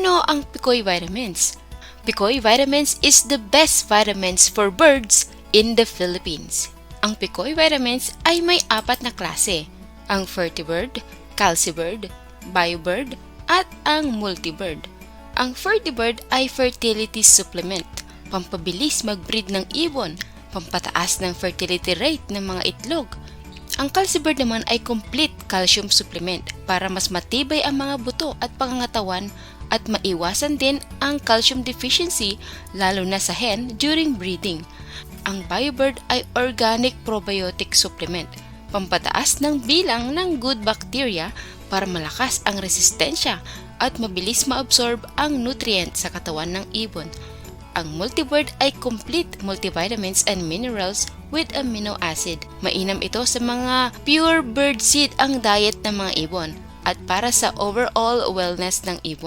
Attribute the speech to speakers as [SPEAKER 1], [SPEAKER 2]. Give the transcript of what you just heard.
[SPEAKER 1] Ano ang PIKOY Vitamins? PIKOY Vitamins is the best vitamins for birds in the Philippines. Ang PIKOY Vitamins ay may 4 na klase. Ang Fertibird, Calcibird, Biobird, at ang Multibird. Ang Fertibird ay fertility supplement, pampabilis mag-breed ng ibon, pampataas ng fertility rate ng mga itlog. Ang Calcibird naman ay complete calcium supplement para mas matibay ang mga buto at pangangatawan at maiwasan din ang calcium deficiency lalo na sa hen during breeding. Ang Biobird ay organic probiotic supplement, pampataas ng bilang ng good bacteria para malakas ang resistensya at mabilis ma-absorb ang nutrient sa katawan ng ibon. Ang Multibird ay complete multivitamins and minerals with amino acid. Mainam ito sa mga pure bird seed ang diet ng mga ibon at para sa overall wellness ng ibon.